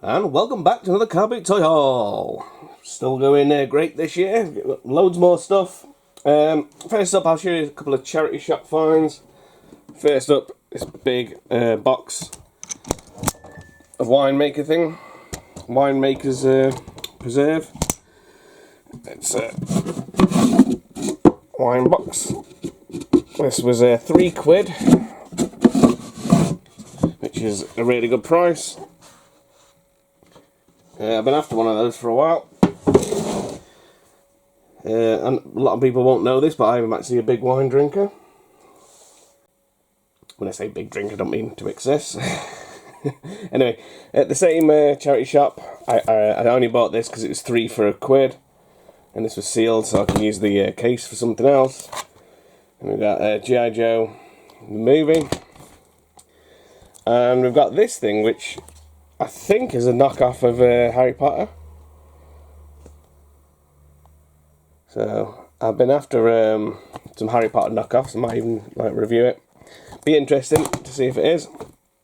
And welcome back to another Carboot toy haul. Still going great this year. Loads more stuff. First up, I'll show you a couple of charity shop finds. First up, this big box of winemaker thing. Winemaker's preserve. It's a wine box. This was £3, which is a really good price. I've been after one of those for a while, and a lot of people won't know this, but I'm actually a big wine drinker. When I say big drink, I don't mean to excess. Anyway, at the same charity shop, I only bought this because it was £3 for £1, and this was sealed, so I can use the case for something else. And we've got G.I. Joe, the movie, and we've got this thing, which I think is a knockoff of Harry Potter. So I've been after some Harry Potter knockoffs. I might even review it. Be interesting to see if it is.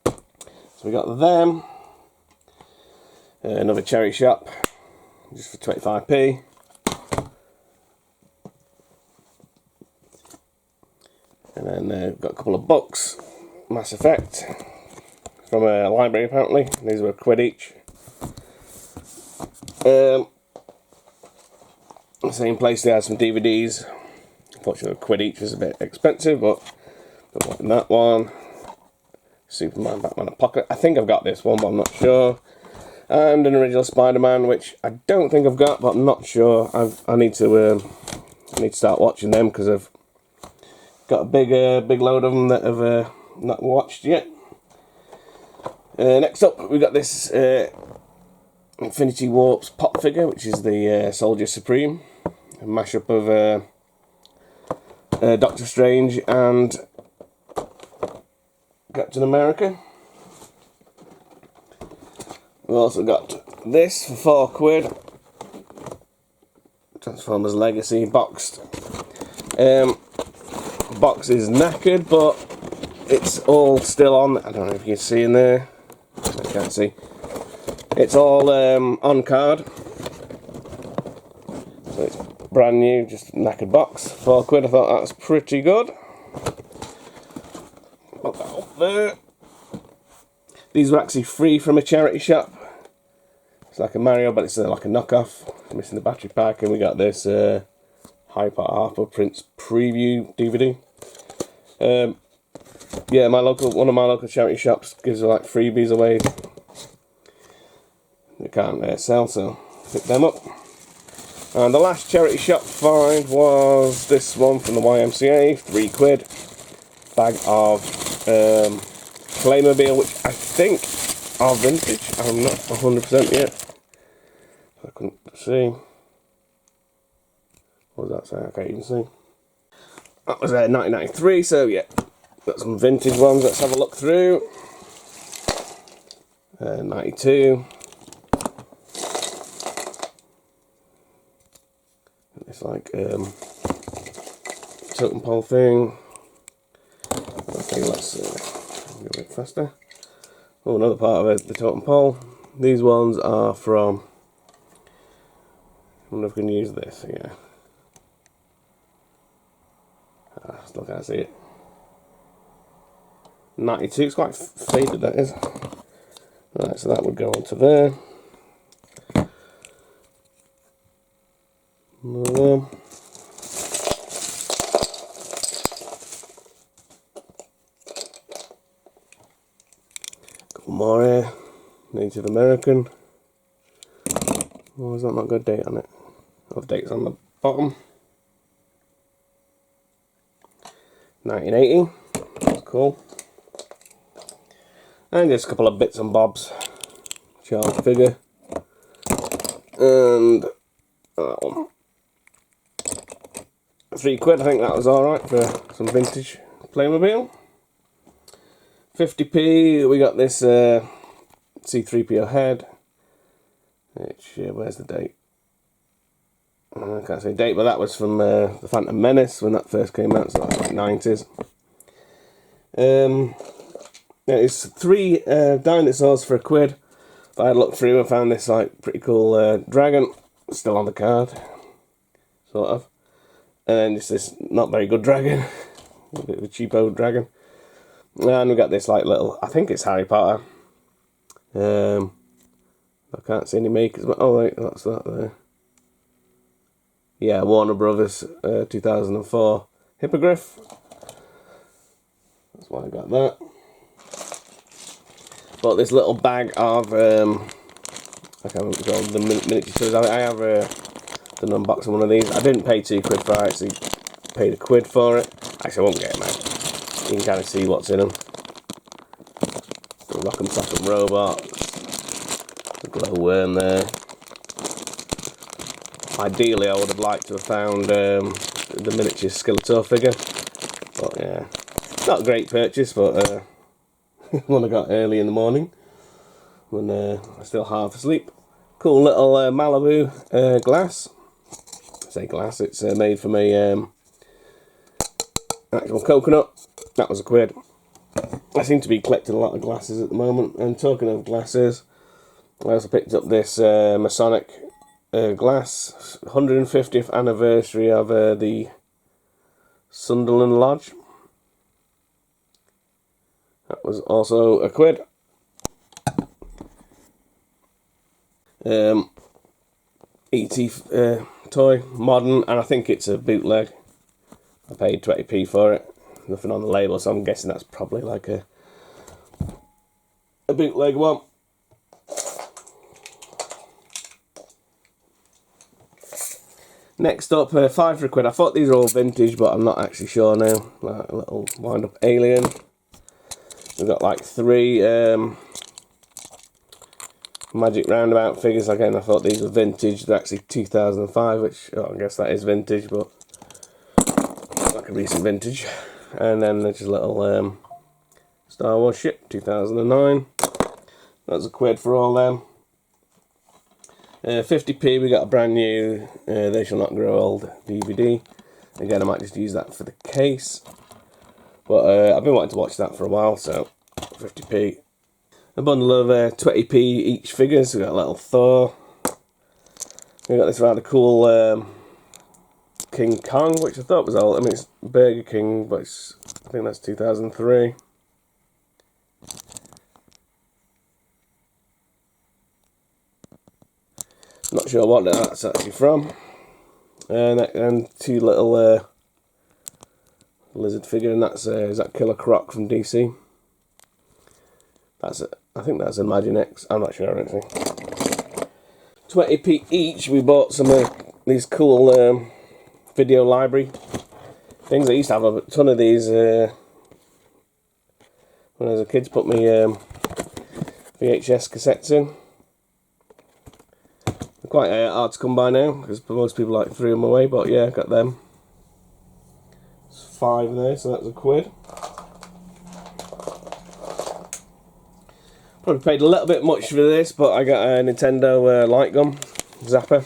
So we got them. Another charity shop, just for 25p. And then we've got a couple of books. Mass Effect. From a library apparently. These were £1 each. The same place they had some DVDs. Unfortunately £1 each was a bit expensive, but in that one. Superman, Batman, Apocalypse. I think I've got this one, but I'm not sure. And an original Spider-Man, which I don't think I've got, but I'm not sure. I need to start watching them because I've got a big load of them that I've not watched yet. Next up, we've got this Infinity Warp's pop figure, which is the Soldier Supreme. A mashup of Doctor Strange and Captain America. We've also got this for £4. Transformers Legacy boxed. Box is knackered, but it's all still on. I don't know if you can see in there. I can't see. It's all on card. So it's brand new, just a knackered box. £4. I thought that was pretty good. Put that up there. These were actually free from a charity shop. It's like a Mario, but it's like a knockoff. Missing the battery pack, and we got this Harper Prince preview DVD. Yeah, one of my local charity shops gives like freebies away. They can't sell, so pick them up. And the last charity shop find was this one from the YMCA, £3. Bag of Playmobil, which I think are vintage. I'm not 100% yet. I couldn't see. What does that say? I can't even see. That was 1993, so yeah. Got some vintage ones, let's have a look through. 92. It's like totem pole thing. Okay, let's go a bit faster. Oh, another part of it, the totem pole. These ones are from, I wonder if we can use this, yeah. Still can't see it. 92, it's quite faded, that is. Right, so that would go onto there. Couple more here. Native American. Oh, has that not got a date on it? Oh, the date's on the bottom. 1980. That's cool. And just a couple of bits and bobs. Charles figure. And that one. £3. I think that was alright for some vintage Playmobil. 50p, we got this C3PO head. Which, where's the date? I can't say date, but that was from the Phantom Menace when that first came out, so that was like 90s. Yeah, it's 3 dinosaurs for £1. I had looked through and found this like pretty cool dragon, still on the card, sort of. And then just this not very good dragon, a bit of a cheapo dragon. And we got this like little, I think it's Harry Potter. I can't see any makers, but oh wait, that's that there. Yeah, Warner Brothers 2004 Hippogriff. That's why I got that. Bought this little bag of I can't remember what it's called, the miniatures. I have done an unboxing one of these. I didn't pay £2 for it, I actually paid £1 for it. Actually, I won't get it, mate. You can kind of see what's in them. The Rock'em Sock'em robots, the glowworm there. Ideally, I would have liked to have found the miniature Skeletor figure, but yeah, not a great purchase, but one I got early in the morning when I'm still half asleep. Cool little Malibu glass. I say glass, it's made from a actual coconut. That was £1. I seem to be collecting a lot of glasses at the moment. And talking of glasses, I also picked up this Masonic glass, 150th anniversary of the Sunderland Lodge. That was also £1. E.T. toy, modern, and I think it's a bootleg. I paid 20p for it. Nothing on the label, so I'm guessing that's probably like a bootleg one. Next up, 5 for £1. I thought these were all vintage, but I'm not actually sure now. Like a little wind-up alien. We've got like 3 Magic Roundabout figures. Again, I thought these were vintage. They're actually 2005, which I guess that is vintage, but like a recent vintage. And then there's just a little Star Wars ship, 2009. That was £1 for all them. 50p, we got a brand new They Shall Not Grow Old DVD. Again, I might just use that for the case. But I've been wanting to watch that for a while, so 50p. A bundle of 20p each figures. We got a little Thor. We got this rather cool King Kong, which I thought was old. I mean, it's Burger King, but I think that's 2003. Not sure what that's actually from. And 2 little lizard figure, and that's is that Killer Croc from DC. That's I think that's Imaginext. I'm not sure actually. 20p each. We bought some of these cool video library things. I used to have a ton of these when I was a kid. Put me VHS cassettes in. They're quite hard to come by now because most people like threw them away. But yeah, got them. It's 5 there, so that was £1. Probably paid a little bit much for this, but I got a Nintendo light gun zapper.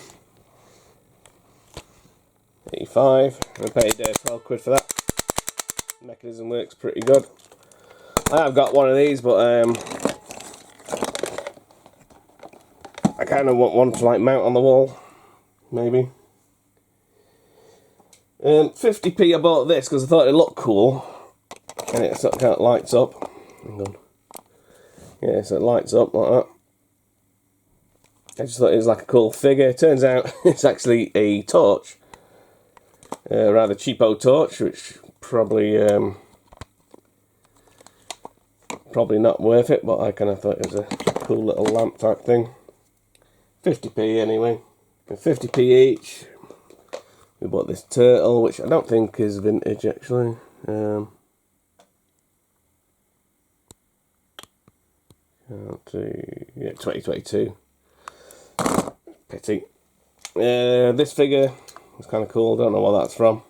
85. I paid £12 for that. The mechanism works pretty good. I have got one of these, but I kind of want one to like mount on the wall, maybe. 50p I bought this because I thought it looked cool, and it sort of kind of lights up. Hang on. Yeah, so it lights up like that. I just thought it was like a cool figure. Turns out it's actually a torch. Rather cheapo torch, which probably not worth it, but I kind of thought it was a cool little lamp type thing. 50p anyway. 50p each. We bought this turtle, which I don't think is vintage actually. Yeah, 2022. Pity. This figure was kind of cool. Don't know what that's from.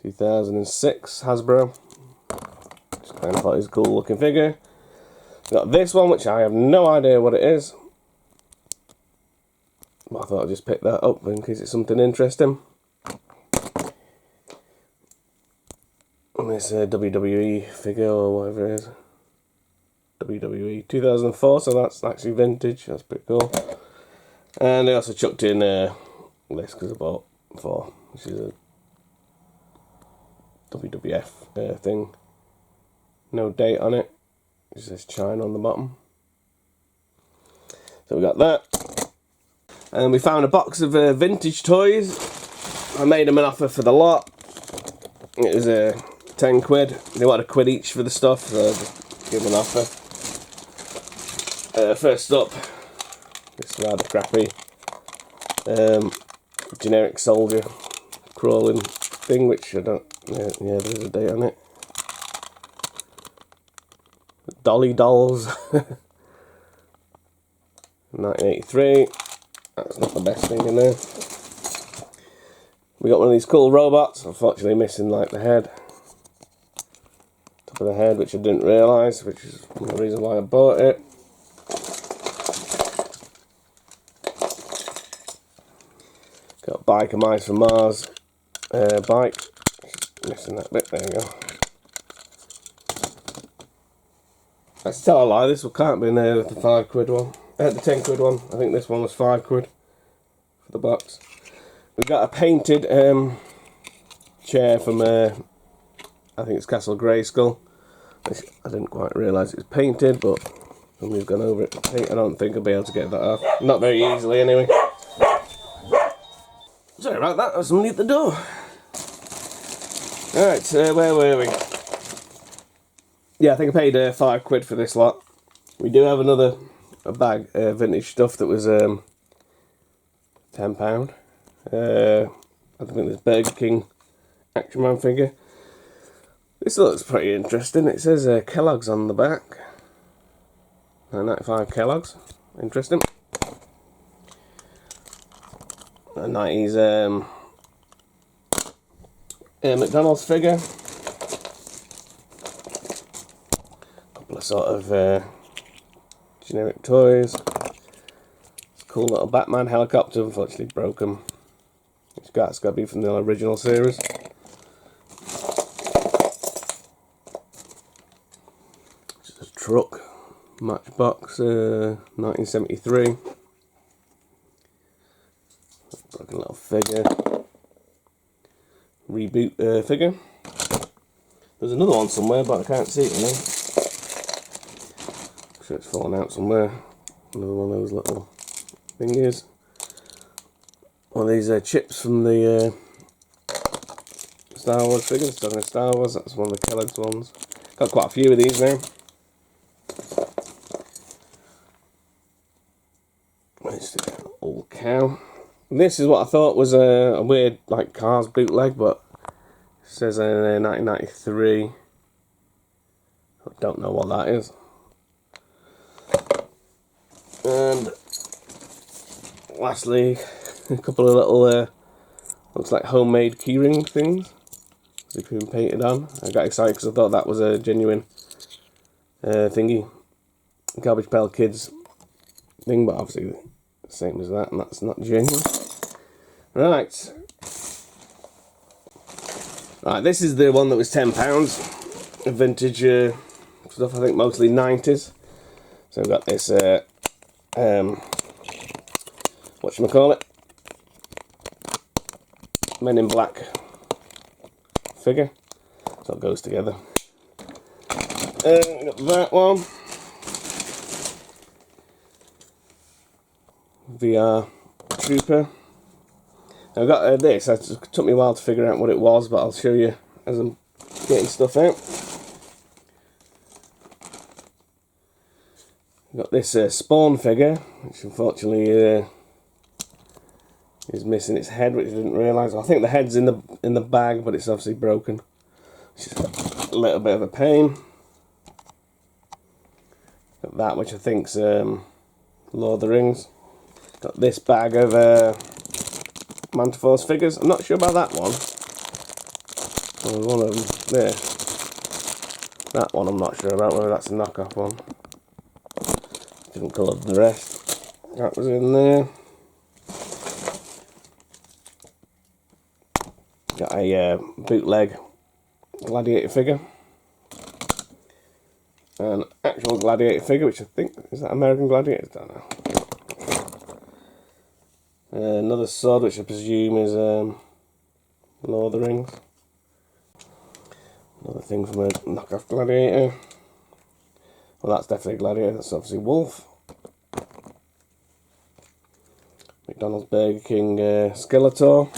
2006 Hasbro. Just kind of thought it was a cool looking figure. Got this one, which I have no idea what it is. But I thought I'd just pick that up in case it's something interesting. And this WWE figure or whatever it is. WWE 2004, so that's actually vintage. That's pretty cool. And I also chucked in this because I bought 4, which is a WWF thing. No date on it. It says China on the bottom. So we got that. And we found a box of vintage toys. I made them an offer for the lot. It was 10 quid. They wanted a quid each for the stuff, so I just give them an offer. First up, this rather crappy generic soldier crawling thing, which I don't. Yeah, there's a date on it. Dolly Dolls, 1983. That's not the best thing in there. We got one of these cool robots, unfortunately missing like the head. Top of the head, which I didn't realise, which is the reason why I bought it. Got Biker Mice from Mars bike. Missing that bit, there you go. Let's tell a lie, this one can't be in there with the 5 quid one. The 10 quid one. I think this one was 5 quid for the box. We got a painted chair from I think it's Castle Grayskull. Which I didn't quite realise it was painted, but somebody's gone over it to paint. I don't think I'll be able to get that off. Not very easily anyway. Sorry about that, there's somebody at the door. Alright, where were we? Yeah, I think I paid 5 quid for this lot. We do have a bag vintage stuff that was £10. I think there's Burger King Action Man figure. This looks pretty interesting. It says Kellogg's on the back. 95 Kellogg's. Interesting. A 90s McDonald's figure. Couple of sort of generic toys. It's a cool little Batman helicopter, unfortunately broken. It's got to be from the original series. Just a truck, Matchbox, 1973. Broken little figure. Reboot figure. There's another one somewhere, but I can't see it now. I'm sure it's fallen out somewhere. Another one of those little thingies. One of these chips from the Star Wars figures. Talking of Star Wars, that's one of the Kellogg's ones. Got quite a few of these now. Old cow. This is what I thought was a weird, like, Cars bootleg, but it says 1993. I don't know what that is. And lastly, a couple of little, looks like homemade keyring things. They've been painted on. I got excited because I thought that was a genuine thingy. Garbage Pail Kids thing, but obviously the same as that, and that's not genuine. Right. Right, this is the one that was £10. Vintage stuff, I think mostly 90s. So we've got this, whatchamacallit, Men in Black figure. So it goes together. We've got that one. VR Trooper. Now I've got this. It took me a while to figure out what it was, but I'll show you as I'm getting stuff out. I've got this Spawn figure, which unfortunately is missing its head, which I didn't realise. I think the head's in the bag, but it's obviously broken. It's just a little bit of a pain. Got that, which I think's Lord of the Rings. Got this bag of Mantiforce figures. I'm not sure about that one. Oh, there's one of them there. That one I'm not sure about, whether that's a knockoff one. Different colour than the rest. That was in there. Got a bootleg Gladiator figure. An actual Gladiator figure, which I think, is that American Gladiator? I don't know. Another sword, which I presume is Lord of the Rings. Another thing from a knockoff Gladiator. Well, that's definitely Gladiator, that's obviously Wolf. McDonald's Burger King Skeletor.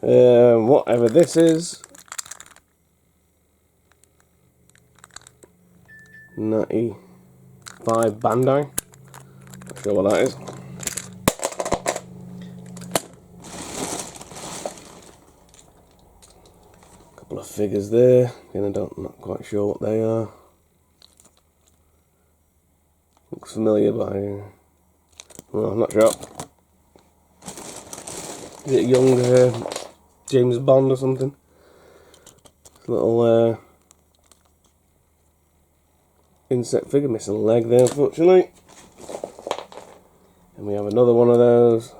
Whatever this is. 95 Bandai. Not sure what that is. Couple of figures there. Again, not quite sure what they are. Looks familiar, but well, I'm not sure. Is it a young James Bond or something? Little insect figure, missing a leg there, unfortunately. And we have another one of those.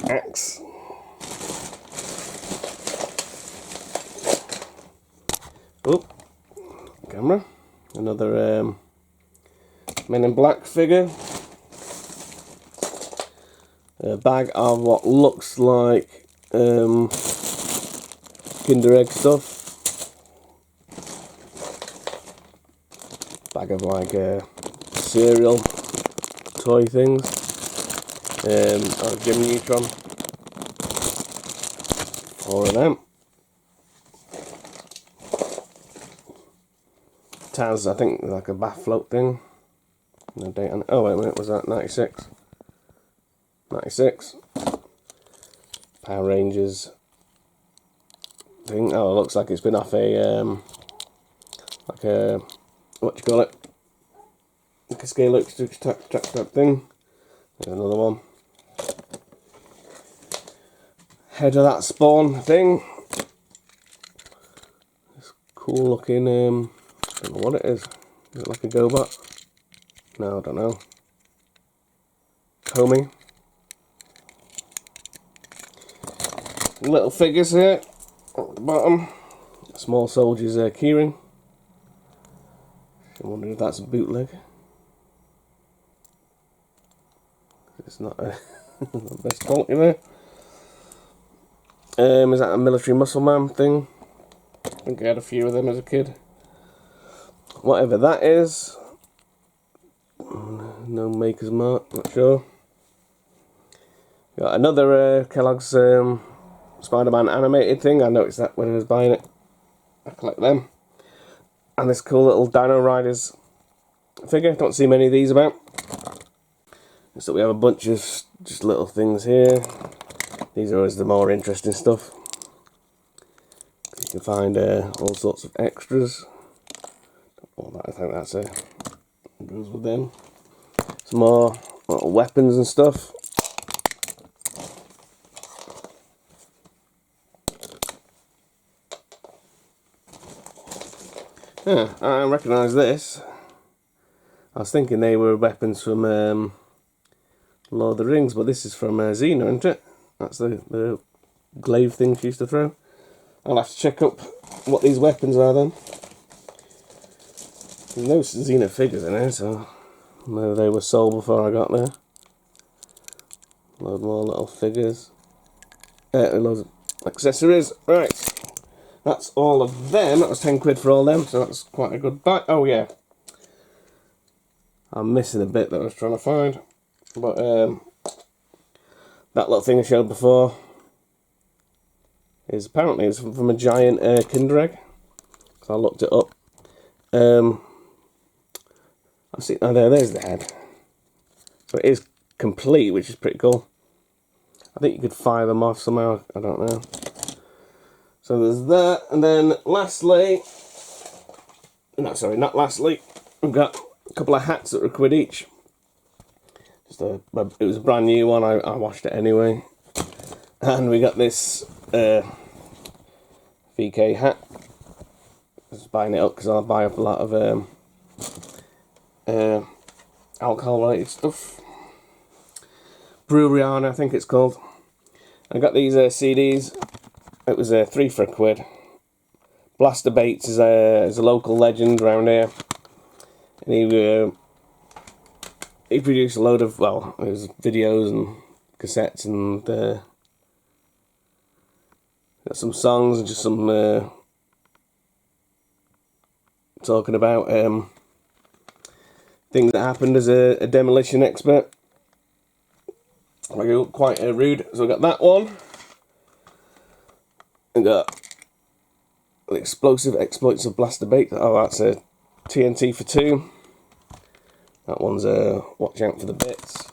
Axe. Oh, camera. Another Men in Black figure. A bag of what looks like Kinder Egg stuff. Bag of like cereal toy things. Jim Neutron. 4 of them. Taz, I think, like a bath float thing. No date on it. Oh wait a minute, was that 96? 96. Power Rangers thing. Oh, it looks like it's been off a like a, what do you call it? Like a scale track thing. There's another one. Head of that Spawn thing. It's cool looking. I don't know what it is. Is it like a GoBot? No, I don't know. Comey. Little figures here at the bottom. Small Soldiers keyring. I wonder if that's a bootleg. It's not the best quality there. Is that a military muscle man thing? I think I had a few of them as a kid. Whatever that is. No maker's mark, not sure. Got another Kellogg's Spider-Man animated thing. I noticed that when I was buying it. I collect them. And this cool little Dino Riders figure. Don't see many of these about. So we have a bunch of just little things here. These are always the more interesting stuff. You can find all sorts of extras. I think that's goes with them. Some more little weapons and stuff. Yeah, I recognise this. I was thinking they were weapons from Lord of the Rings, but this is from Xena, isn't it? That's the glaive thing she used to throw. I'll have to check up what these weapons are then. There's no Xena figures in here, so maybe they were sold before I got there. Load more little figures. Loads of accessories. Right, that's all of them. That was 10 quid for all them, so that's quite a good buy. Oh yeah, I'm missing a bit that I was trying to find, but that little thing I showed before is apparently it's from a giant Kinder Egg. So I looked it up. I see. Oh, there's the head. So it is complete, which is pretty cool. I think you could fire them off somehow. I don't know. So there's that, and then lastly, no, sorry, not lastly, we've got a couple of hats that were £1 each. It was a brand new one. I washed it anyway, and we got this VK hat. I was buying it up because I buy up a lot of alcohol-related stuff. Breweryana, I think it's called. I got these CDs. It was 3 for £1. Blaster Bates is a local legend around here, and he produced a load of, well, it was videos and cassettes, and got some songs and just some talking about things that happened as a demolition expert. Quite rude. So I got that one. I got the explosive exploits of Blaster Bates. Oh, that's a TNT for 2. That one's watch out for the bits.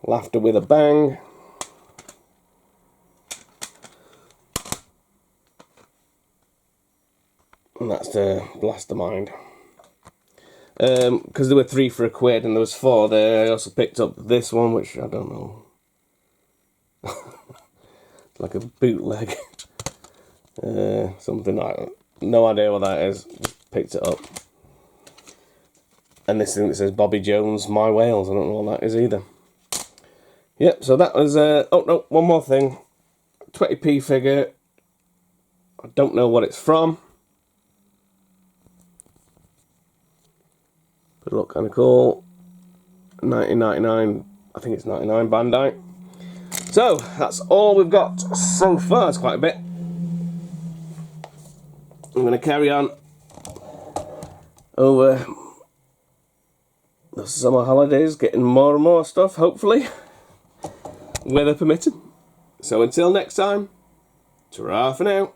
Laughter with a bang. And that's the Blastermind. Because there were 3 for £1 and there was 4 there, I also picked up this one, which I don't know. It's like a bootleg. Something like that. No idea what that is. Just picked it up. And this thing that says Bobby Jones, My Wales. I don't know what that is either. Yep, so that was... oh, no, one more thing. 20p figure. I don't know what it's from. But it looked kind of cool. 1999, I think it's 99 Bandai. So, that's all we've got so far. It's quite a bit. I'm going to carry on over the summer holidays, getting more and more stuff, hopefully, weather permitting. So until next time, ta-ra for now.